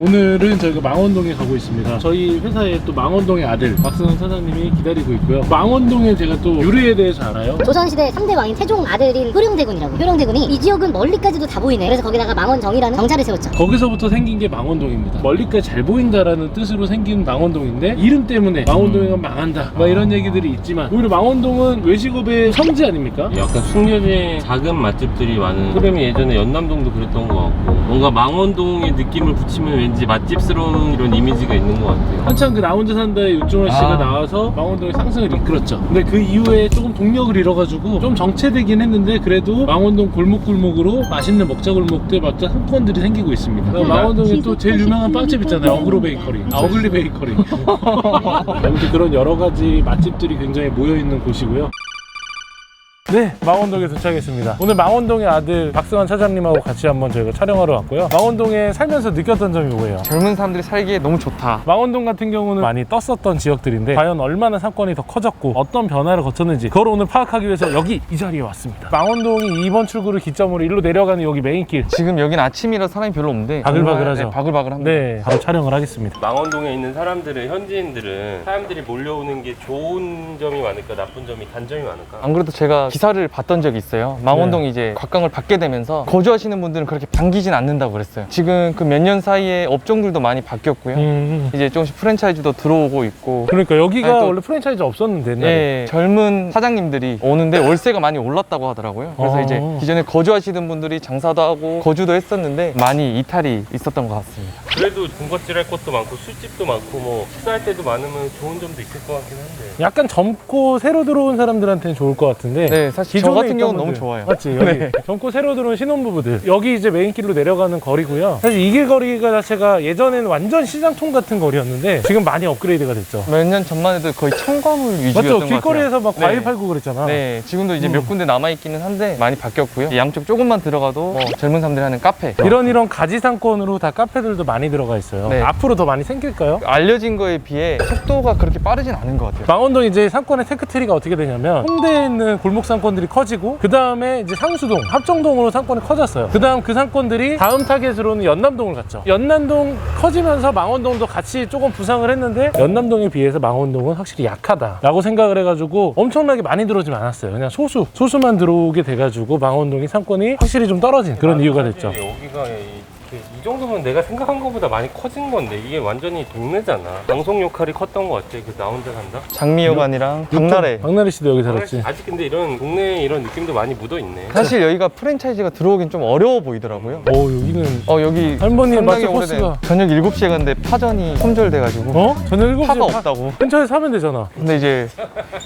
오늘은 저희가 망원동에 가고 있습니다. 저희 회사에 또 망원동의 아들 박승원 사장님이 기다리고 있고요. 망원동에 제가 또 유래에 대해서 알아요. 조선시대 3대 왕인 태종 아들인 효령대군이라고. 효령대군이 이 지역은 멀리까지도 다 보이네. 그래서 거기다가 망원정이라는 정자를 세웠죠. 거기서부터 생긴 게 망원동입니다. 멀리까지 잘 보인다라는 뜻으로 생긴 망원동인데 이름 때문에 망원동이 망한다 막 이런 얘기들이 있지만 오히려 망원동은 외식업의 성지 아닙니까? 약간 숙녀제 작은 맛집들이 많은 흐름이 예전에 연남동도 그랬던 것 같고 뭔가 망원동의 느낌을 붙이면 왠지 맛집스러운 이런 이미지가 있는 것 같아요. 한창 그 나 혼자 산다에 윤종원 씨가 나와서 망원동의 상승을 이끌었죠. 근데 그 이후에 조금 동력을 잃어가지고 좀 정체되긴 했는데 그래도 망원동 골목골목으로 맛있는 먹자 골목들 먹자 상권들이 생기고 있습니다. 망원동에 또 제일 유명한 빵집 있잖아요. 어그로 베이커리, 어글리 베이커리. 아무튼 그런 여러 가지 맛집들이 굉장히 모여있는 곳이고요. 네, 망원동에 도착했습니다. 오늘 망원동의 아들 박승환 차장님하고 같이 한번 저희가 촬영하러 왔고요. 망원동에 살면서 느꼈던 점이 뭐예요? 젊은 사람들이 살기에 너무 좋다. 망원동 같은 경우는 많이 떴었던 지역들인데 과연 얼마나 상권이 더 커졌고 어떤 변화를 거쳤는지 그걸 오늘 파악하기 위해서 여기 이 자리에 왔습니다. 망원동이 2번 출구를 기점으로 일로 내려가는 여기 메인길. 지금 여긴 아침이라 사람이 별로 없는데 바글바글하죠? 네, 바글바글합니다. 네, 바로 촬영을 하겠습니다. 망원동에 있는 사람들은 현지인들은 사람들이 몰려오는 게 좋은 점이 많을까 나쁜 점이 단점이 많을까? 안 그래도 제가 기사를 봤던 적이 있어요. 망원동이 이제 곽강을 받게 되면서 거주하시는 분들은 그렇게 반기진 않는다고 그랬어요. 지금 그 몇 년 사이에 업종들도 많이 바뀌었고요. 이제 조금씩 프랜차이즈도 들어오고 있고. 그러니까 여기가 아니, 또- 원래 프랜차이즈 없었는데 옛날에. 네, 젊은 사장님들이 오는데 월세가 많이 올랐다고 하더라고요. 그래서 이제 기존에 거주하시는 분들이 장사도 하고 거주도 했었는데 많이 이탈이 있었던 것 같습니다. 그래도 군것질 할 것도 많고 술집도 많고 뭐 식사할 때도 많으면 좋은 점도 있을 것 같긴 한데 약간 젊고 새로 들어온 사람들한테는 좋을 것 같은데 네, 사실 저 기존에 같은 있던 경우는 너무 분들. 좋아요. 맞지? 여기 네. 젊고 새로 들어온 신혼부부들 여기 이제 메인길로 내려가는 거리고요. 사실 이 길거리가 자체가 예전에는 완전 시장통 같은 거리였는데 지금 많이 업그레이드가 됐죠. 몇 년 전만 해도 거의 청과물 위주였던 맞죠? 것 같아요. 길거리에서 막 과일 네. 팔고 그랬잖아. 네, 지금도 이제 몇 군데 남아있기는 한데 많이 바뀌었고요. 양쪽 조금만 들어가도 뭐 젊은 사람들이 하는 카페. 이런 가지 상권으로 다 카페들도 많이 들어가 있어요. 네. 앞으로 더 많이 생길까요? 알려진 거에 비해 속도가 그렇게 빠르진 않은 것 같아요. 망원동 이제 상권의 테크트리가 어떻게 되냐면 홍대에 있는 골목 상권들이 커지고 그 다음에 이제 상수동, 합정동으로 상권이 커졌어요. 그 다음 그 상권들이 다음 타겟으로는 연남동을 갔죠. 연남동 커지면서 망원동도 같이 조금 부상을 했는데 연남동에 비해서 망원동은 확실히 약하다라고 생각을 해가지고 엄청나게 많이 들어오진 않았어요. 그냥 소수만 들어오게 돼가지고 망원동이 상권이 확실히 좀 떨어진 그런 이유가 됐죠. 여기가 이 정도면 내가 생각한 것보다 많이 커진 건데 이게 완전히 동네잖아. 방송 역할이 컸던 것 같아. 그 나 혼자 산다. 장미여관이랑 박나래. 박나래 씨도 여기 살았지. 아직 근데 이런 동네에 이런 느낌도 많이 묻어 있네. 사실 여기가 프랜차이즈가 들어오긴 좀 어려워 보이더라고요. 여기는 여기 할머니 상당히 맛집 오래된 코스가 저녁 7시에 갔는데 파전이 품절돼가지고 저녁 7시에 파가 없다고. 근처에 사면 되잖아. 근데 이제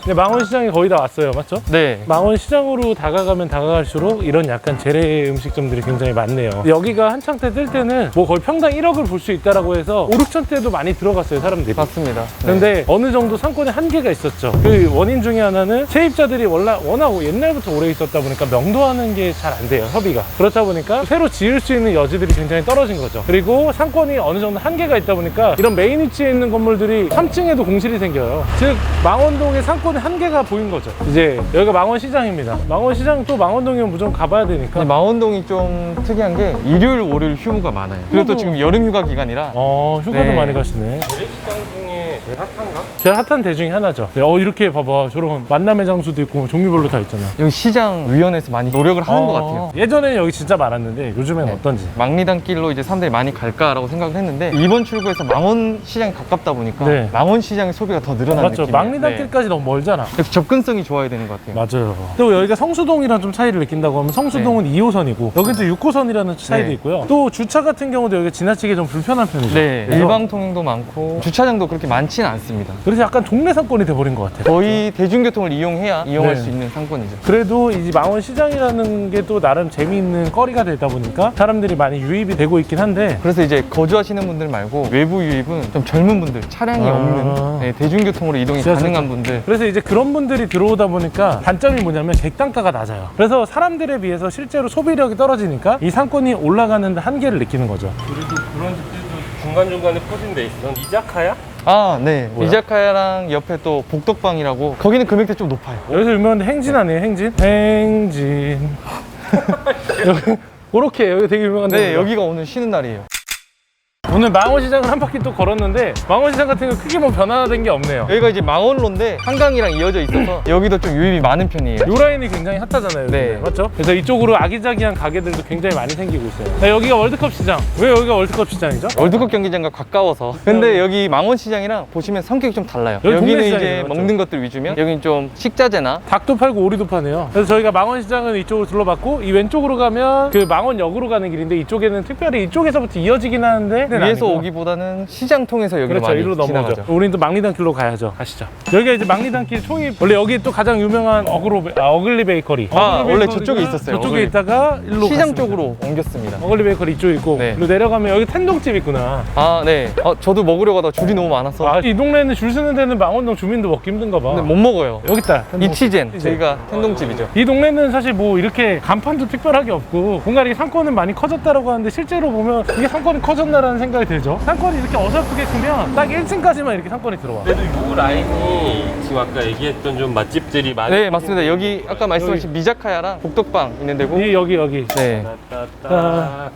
근데 망원시장이 거의 다 왔어요. 맞죠? 네, 망원시장으로 다가가면 다가갈수록 이런 약간 재래 음식점들이 굉장히 많네요. 여기가 한창 때 뜰 때는 뭐 거의 평당 1억을 볼 수 있다라고 해서 5, 6천대도 많이 들어갔어요, 사람들이. 맞습니다. 네. 그런데 어느 정도 상권의 한계가 있었죠. 그 원인 중에 하나는 세입자들이 워낙 옛날부터 오래 있었다 보니까 명도하는 게 잘 안 돼요, 협의가. 그렇다 보니까 새로 지을 수 있는 여지들이 굉장히 떨어진 거죠. 그리고 상권이 어느 정도 한계가 있다 보니까 이런 메인 위치에 있는 건물들이 3층에도 공실이 생겨요. 즉 망원동의 상권의 한계가 보인 거죠. 이제 여기가 망원시장입니다. 망원시장 또 망원동이면 무조건 가봐야 되니까. 근데 망원동이 좀 특이한 게 일요일, 월요일 휴무가 많아요. 그리고 또 지금 여름 휴가 기간이라 휴가도 네. 많이 가시네. 재래식당 중에 제일 핫한가? 제일 핫한 대 중에 하나죠. 네, 이렇게 봐봐. 저런 만남의 장소도 있고 종류별로 다 있잖아. 여기 시장위원회에서 많이 노력을 하는 것 같아요. 예전에는 여기 진짜 많았는데 요즘엔 네. 어떤지. 망리단길로 이제 사람들이 많이 갈까라고 생각을 했는데 이번 출구에서 망원시장이 가깝다 보니까 네. 망원시장의 소비가 더 늘어나는 맞죠? 느낌이에요. 망리단길까지 너무 멀잖아. 그래서 접근성이 좋아야 되는 것 같아요. 맞아요. 또 여기가 성수동이랑 좀 차이를 느낀다고 하면 성수동은 2호선이고 여긴 또 6호선이라는 차이도 네. 있고요. 또 주차 같은 경우도 여기가 지나치게 좀 불편한 편이죠. 네, 그래서 일방 통행도 많고 주차장도 그렇게 많지는 않습니다. 그래서 약간 동네 상권이 돼버린 것 같아요. 거의 대중교통을 이용해야 이용할 네. 수 있는 상권이죠. 그래도 이 망원시장이라는 게 또 나름 재미있는 거리가 되다 보니까 사람들이 많이 유입이 되고 있긴 한데 그래서 이제 거주하시는 분들 말고 외부 유입은 좀 젊은 분들, 차량이 없는 네, 대중교통으로 이동이 지하철 가능한 분들. 그래서 이제 그런 분들이 들어오다 보니까 단점이 뭐냐면 객단가가 낮아요. 그래서 사람들에 비해서 실제로 소비력이 떨어지니까 이 상권이 올라가는 데 한계를 느끼는 거죠. 그래도 그런 집들도 중간중간에 퍼진 데 있어. 이자카야? 아, 네. 뭐야? 이자카야랑 옆에 또 복덕방이라고 거기는 금액대 좀 높아요. 여기서 유명한 데 행진 아니에요? 행진 여기 그렇게 여기 되게 유명한 네, 데입니다. 여기가 오늘 쉬는 날이에요. 오늘 망원시장을 한 바퀴 또 걸었는데 망원시장 같은 거 크게 뭐 변화된 게 없네요. 여기가 이제 망원로인데 한강이랑 이어져 있어서 여기도 좀 유입이 많은 편이에요. 요 라인이 굉장히 핫하잖아요. 네. 맞죠? 그래서 이쪽으로 아기자기한 가게들도 굉장히 많이 생기고 있어요. 자, 여기가 월드컵 시장. 왜 여기가 월드컵 시장이죠? 월드컵 경기장과 가까워서. 근데 여기 망원시장이랑 보시면 성격이 좀 달라요. 여기 동네 여기는 시장이에요, 이제 맞죠? 먹는 것들 위주면 여기는 좀 식자재나 닭도 팔고 오리도 파네요. 그래서 저희가 망원시장은 이쪽으로 둘러봤고 이 왼쪽으로 가면 그 망원역으로 가는 길인데 이쪽에는 특별히 이쪽에서부터 이어지긴 하는데 위에서 아니고. 오기보다는 시장 통해서 여기로 그렇죠. 많이 이리로 넘어오죠. 지나가죠. 우리는 또 망리단길로 가야죠. 가시죠. 여기가 이제 망리단길 총이 원래 여기 또 가장 유명한 어글리 베이커리. 어글리 원래 베이커리가 저쪽에 있었어요. 저쪽에 어글리. 있다가 일로 시장 갔습니다. 쪽으로 옮겼습니다. 어글리 베이커리 이쪽에 있고 네. 그리고 내려가면 여기 텐동집 있구나. 아, 네. 저도 먹으려고 하다가 줄이 너무 많아서 아, 이 동네는 줄 서는 데는 망원동 주민도 먹기 힘든가 봐. 근데 못 먹어요. 여기 있다. 이치젠. 저희가 텐동집이죠. 이 동네는 사실 뭐 이렇게 간판도 특별하게 없고 뭔가 이렇게 상권은 많이 커졌다라고 하는데 실제로 보면 이게 상권이 커졌나라는 생각이 들죠. 상권이 이렇게 어설프게 크면 딱 1층까지만 이렇게 상권이 들어와. 그래도 이 라인이 지금 아까 얘기했던 좀 맛집들이 많이 네, 맞습니다. 여기 아까 말씀하신 미자카야랑 복덕방 있는 데고. 여기. 네.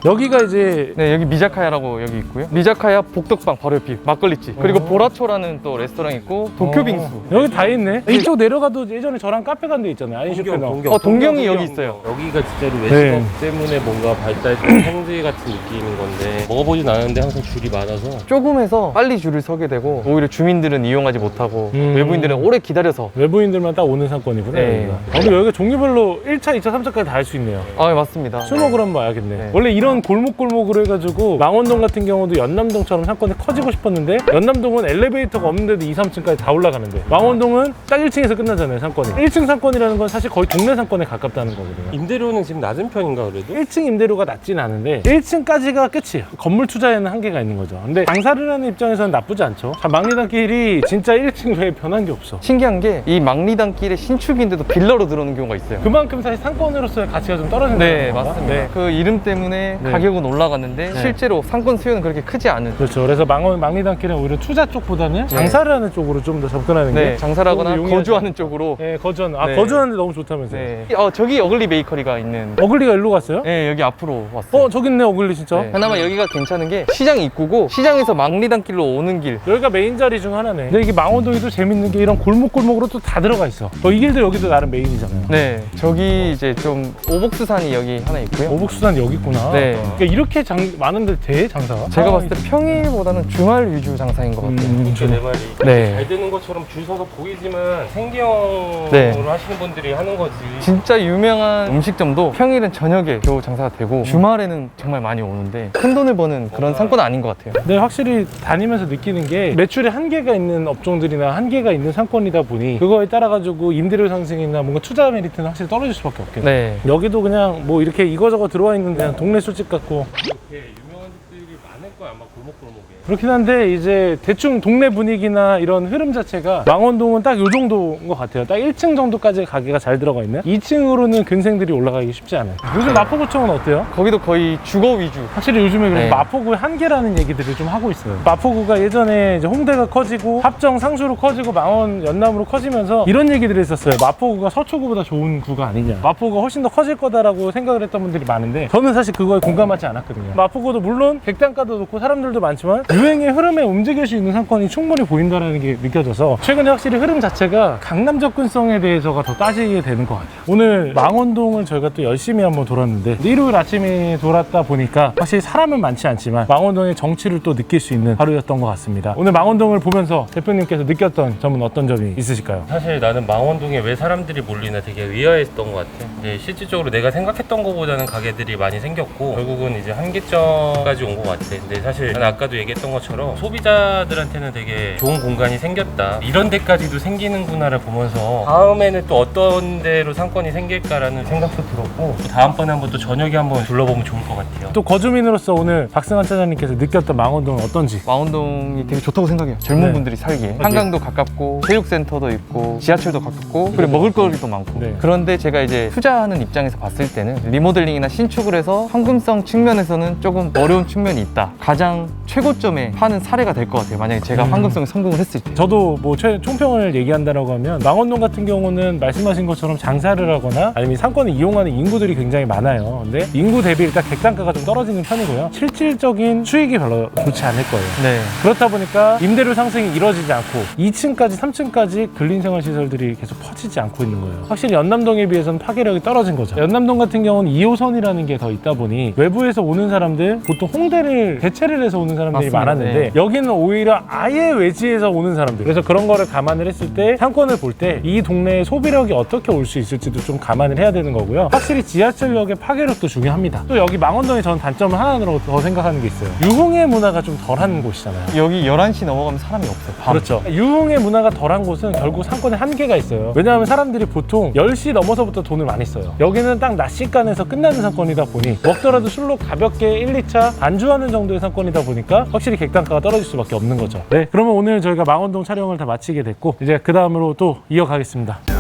여기가 이제 네, 여기 미자카야라고 여기 있고요. 미자카야 복덕방 바로 옆이 막걸리집. 그리고 보라초라는 또 레스토랑 있고 도쿄빙수. 여기 다 있네. 이쪽 내려가도 예전에 저랑 카페 간 데 있잖아요. 아인슈페너. 동경이 여기 있어요. 여기가 진짜로 네. 외식업 때문에 뭔가 발달된 성지 같은 느낌인 건데 먹어보진 않았는데 항상 줄이 많아서 조금 해서 빨리 줄을 서게 되고 오히려 주민들은 이용하지 못하고 외부인들은 오래 기다려서. 외부인들만 딱 오는 상권이구나. 네. 여기가. 그리고 여기가 종류별로 1차, 2차, 3차까지 다 할 수 있네요. 아, 맞습니다. 술 먹으러 한번 와야겠네. 네. 원래 이런 골목골목으로 해가지고 망원동 같은 경우도 연남동처럼 상권이 커지고 싶었는데 연남동은 엘리베이터가 없는데도 2, 3층까지 다 올라가는데 망원동은 딱 1층에서 끝나잖아요, 상권이. 1층 상권이라는 건 사실 거의 동네 상권에 가깝다는 거거든요. 임대료는 지금 낮은 편인가 그래도? 1층 임대료가 낮진 않은데 1층까지가 끝이에요. 건물 투자에는 한계가 있는 거죠. 근데 장사를 하는 입장에서는 나쁘지 않죠. 자, 망리단길이 진짜 1층 외에 변한 게 없어. 신기한 게 이 망리단길의 신축인데도 빌라로 들어오는 경우가 있어요. 그만큼 사실 상권으로서의 가치가 좀 떨어진다. 네, 맞습니다. 그 이름 때문에 네. 가격은 올라갔는데 네. 실제로 상권 수요는 그렇게 크지 않은. 그렇죠. 그래서 망리단길은 오히려 투자 쪽보다는 장사를 하는 쪽으로 좀 더 접근하는 게 네, 장사를 하거나 조금 용이하죠. 거주하는 쪽으로. 네, 거주하는. 네. 거주하는데 너무 좋다면서요. 네. 저기 어글리 베이커리가 있는. 어글리가 일로 갔어요? 네, 여기 앞으로 왔어요. 저기 있네, 어글리 진짜. 네. 그나마 여기가 괜찮은 게 시장 입구고 시장에서 망리단길로 오는 길. 여기가 메인 자리 중 하나네. 근데 이게 망원동이 또 재밌는 게 이런 골목골목으로 또 다 들어가 있어. 이 길도 여기도 나름 메인이잖아요. 네, 저기 이제 좀 오복수산이 여기 하나 있고요. 오복수산 여기 있구나. 네. 그러니까 이렇게 많은데 돼, 장사가? 제가 봤을 때 평일보다는 주말 위주 장사인 것 같아요. 그내 말이 네. 잘 되는 것처럼 줄 서서 보이지만 생계형으로 네. 하시는 분들이 하는 거지. 진짜 유명한 음식점도 평일은 저녁에 겨우 장사가 되고 주말에는 정말 많이 오는데 큰 돈을 버는 그런 상권은 아닌 것 같아요. 근데 확실히 다니면서 느끼는 게 매출에 한계가 있는 업종들이나 한계가 있는 상권이다 보니 그거에 따라 가지고 임대료 상승이나 뭔가 투자 메리트는 확실히 떨어질 수밖에 없겠네. 네. 여기도 그냥 뭐 이렇게 이거저거 들어와 있는 그냥 동네 술집 같고 이렇게 유명한 집들이 많을 거야 아마 골목골목에. 그렇긴 한데 이제 대충 동네 분위기나 이런 흐름 자체가 망원동은 딱 요 정도인 것 같아요. 딱 1층 정도까지 가게가 잘 들어가 있는. 2층으로는 근생들이 올라가기 쉽지 않아요. 요즘 마포구청은 어때요? 거기도 거의 주거 위주. 확실히 요즘에 그래서 네. 마포구의 한계라는 얘기들을 좀 하고 있어요. 마포구가 예전에 이제 홍대가 커지고 합정 상수로 커지고 망원 연남으로 커지면서 이런 얘기들을 했었어요. 마포구가 서초구보다 좋은 구가 아니냐. 마포구가 훨씬 더 커질 거다라고 생각을 했던 분들이 많은데 저는 사실 그거에 공감하지 않았거든요. 마포구도 물론 객단가도 높고 사람들도 많지만 유행의 흐름에 움직일 수 있는 상권이 충분히 보인다는 게 느껴져서 최근에 확실히 흐름 자체가 강남 접근성에 대해서가 더 따지게 되는 것 같아요. 오늘 망원동을 저희가 또 열심히 한번 돌았는데 일요일 아침에 돌았다 보니까 확실히 사람은 많지 않지만 망원동의 정취를 또 느낄 수 있는 하루였던 것 같습니다. 오늘 망원동을 보면서 대표님께서 느꼈던 점은 어떤 점이 있으실까요? 사실 나는 망원동에 왜 사람들이 몰리나 되게 의아했던 것 같아. 이제 실질적으로 내가 생각했던 것보다는 가게들이 많이 생겼고 결국은 이제 한계점까지 온 것 같아. 근데 사실 난 아까도 얘기했던 것처럼 소비자들한테는 되게 좋은 공간이 생겼다. 이런 데까지도 생기는구나를 보면서 다음에는 또 어떤 데로 상권이 생길까라는 생각도 들었고 또 다음번에 한번 또 저녁에 한번 둘러보면 좋을 것 같아요. 또 거주민으로서 오늘 박승환 차장님께서 느꼈던 망원동은 어떤지. 망원동이 되게 좋다고 생각해요. 젊은 네. 분들이 살기에. 한강도 가깝고 체육센터도 있고 지하철도 가깝고 그리고 먹을거리도 많고. 네. 그런데 제가 이제 투자하는 입장에서 봤을 때는 리모델링이나 신축을 해서 현금성 측면에서는 조금 어려운 측면이 있다. 가장 최고점에 파는 사례가 될 것 같아요. 만약에 제가 황금성에 성공을 했을 때. 저도 뭐 총평을 얘기한다라고 하면 망원동 같은 경우는 말씀하신 것처럼 장사를 하거나 아니면 상권을 이용하는 인구들이 굉장히 많아요. 근데 인구 대비 일단 객단가가 좀 떨어지는 편이고요. 실질적인 수익이 별로 좋지 않을 거예요. 네. 그렇다 보니까 임대료 상승이 이루어지지 않고 2층까지 3층까지 근린생활시설들이 계속 퍼지지 않고 있는 거예요. 확실히 연남동에 비해서는 파괴력이 떨어진 거죠. 연남동 같은 경우는 2호선이라는 게 더 있다 보니 외부에서 오는 사람들, 보통 홍대를 대체를 해서 오는 사람들이 맞습니다. 많았는데 네. 여기는 오히려 아예 외지에서 오는 사람들. 그래서 그런 거를 감안을 했을 때 상권을 볼 때 이 동네의 소비력이 어떻게 올 수 있을지도 좀 감안을 해야 되는 거고요. 확실히 지하철역의 파괴력도 중요합니다. 또 여기 망원동에 저는 단점을 하나 더 생각하는 게 있어요. 유흥의 문화가 좀 덜한 곳이잖아요. 여기 11시 넘어가면 사람이 없어요. 밤. 그렇죠. 유흥의 문화가 덜한 곳은 결국 상권에 한계가 있어요. 왜냐하면 사람들이 보통 10시 넘어서부터 돈을 많이 써요. 여기는 딱 낮 시간에서 끝나는 상권이다 보니 먹더라도 술로 가볍게 1, 2차 안주하는 정도의 상권이다 보니까 확실히 객단가가 떨어질 수밖에 없는 거죠. 네, 그러면 오늘 저희가 망원동 촬영을 다 마치게 됐고 이제 그 다음으로 또 이어가겠습니다.